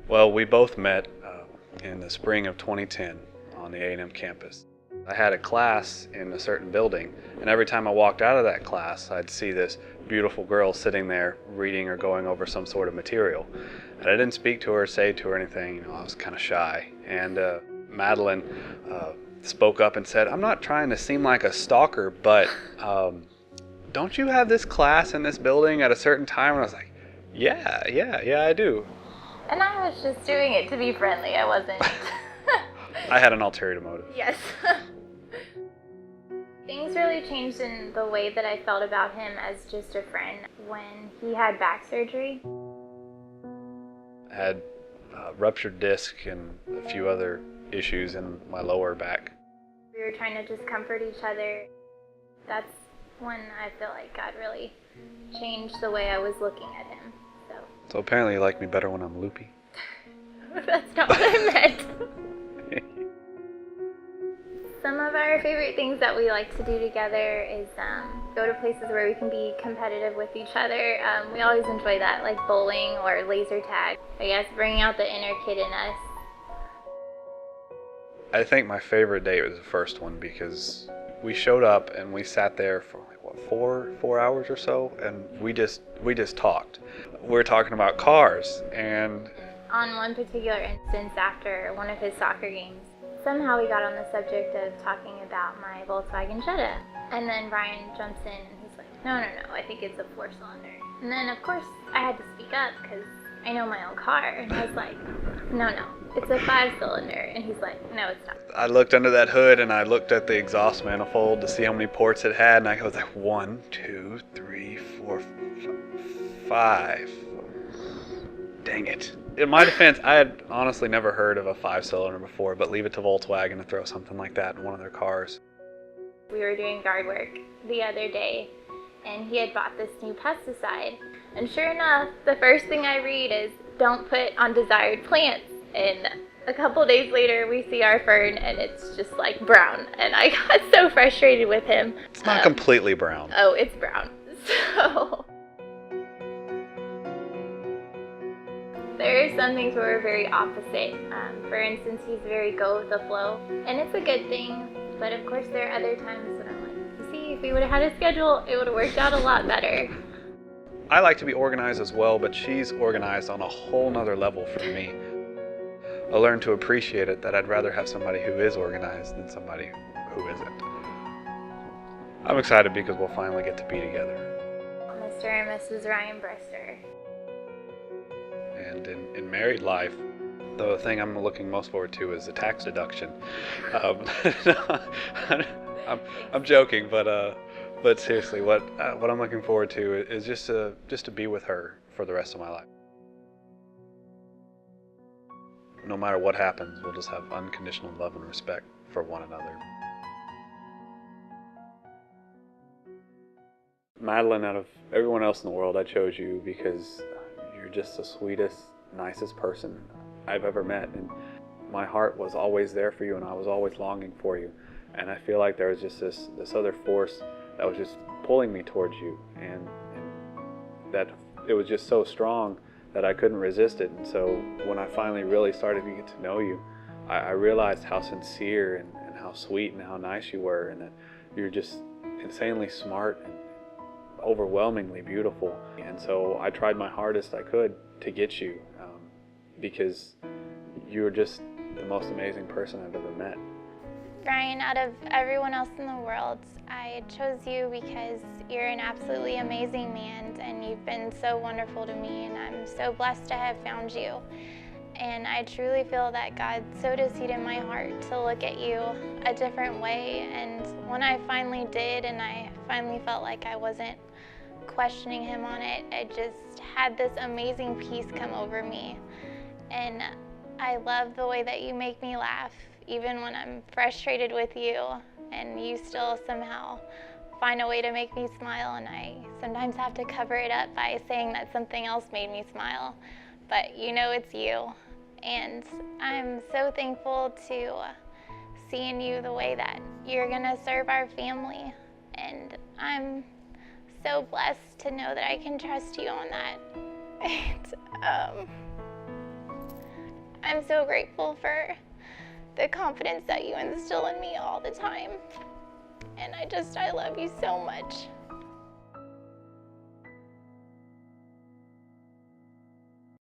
Well, we both met in the spring of 2010 on the A&M campus. I had a class in a certain building, and every time I walked out of that class, I'd see this beautiful girl sitting there reading or going over some sort of material. And I didn't speak to her, say to her anything. You know, I was kind of shy. And Madeline spoke up and said, "I'm not trying to seem like a stalker, but don't you have this class in this building at a certain time?" And I was like, yeah, I do. And I was just doing it to be friendly. I wasn't. I had an ulterior motive. Yes. Things really changed in the way that I felt about him as just a friend when he had back surgery. I had ruptured disc and a few other issues in my lower back. We were trying to just comfort each other. That's when I feel like God really changed the way I was looking at him. So apparently you like me better when I'm loopy. That's not what I meant. Some of our favorite things that we like to do together is go to places where we can be competitive with each other. We always enjoy that, like bowling or laser tag. I guess bringing out the inner kid in us. I think my favorite date was the first one because we showed up and we sat there for like, what, four hours or so, and we just talked. We were talking about cars, and on one particular instance after one of his soccer games, somehow we got on the subject of talking about my Volkswagen Jetta. And then Ryan jumps in and he's like, no, I think it's a 4-cylinder. And then of course I had to speak up because I know my own car. And I was like, no, it's a 5-cylinder. And he's like, no, it's not. I looked under that hood and I looked at the exhaust manifold to see how many ports it had, and I was like, 1, 2, 3, 4, 5. Dang it. In my defense, I had honestly never heard of a 5-cylinder before, but leave it to Volkswagen to throw something like that in one of their cars. We were doing guard work the other day, and he had bought this new pesticide. And sure enough, the first thing I read is, don't put on desired plants. And a couple days later, we see our fern, and it's just like brown. And I got so frustrated with him. It's not completely brown. Oh, it's brown. So there are some things where we're very opposite. For instance, he's very go with the flow, and it's a good thing. But of course, there are other times when I'm like, you see, if we would have had a schedule, it would have worked out a lot better. I like to be organized as well, but she's organized on a whole nother level for me. I learned to appreciate it, that I'd rather have somebody who is organized than somebody who isn't. I'm excited because we'll finally get to be together. Mr. and Mrs. Ryan Brister. And in married life, the thing I'm looking most forward to is the tax deduction. I'm joking, but seriously, what I'm looking forward to is just to be with her for the rest of my life. No matter what happens, we'll just have unconditional love and respect for one another. Madeline, out of everyone else in the world, I chose you because you're just the sweetest, nicest person I've ever met, and my heart was always there for you, and I was always longing for you. And I feel like there was just this other force that was just pulling me towards you, and that it was just so strong that I couldn't resist it. And so when I finally really started to get to know you, I realized how sincere and how sweet and how nice you were, and that you're just insanely smart and overwhelmingly beautiful. And so I tried my hardest I could to get you, because you're just the most amazing person I've ever met. Ryan, out of everyone else in the world, I chose you because you're an absolutely amazing man, and you've been so wonderful to me, and I'm so blessed to have found you. And I truly feel that God sowed a seed in my heart to look at you a different way. And when I finally did, and I finally felt like I wasn't questioning him on it, I just had this amazing peace come over me. And I love the way that you make me laugh, even when I'm frustrated with you, and you still somehow find a way to make me smile, and I sometimes have to cover it up by saying that something else made me smile, but you know it's you. And I'm so thankful to see in you the way that you're gonna serve our family, and I'm so blessed to know that I can trust you on that. And, I'm so grateful for the confidence that you instill in me all the time. And I love you so much.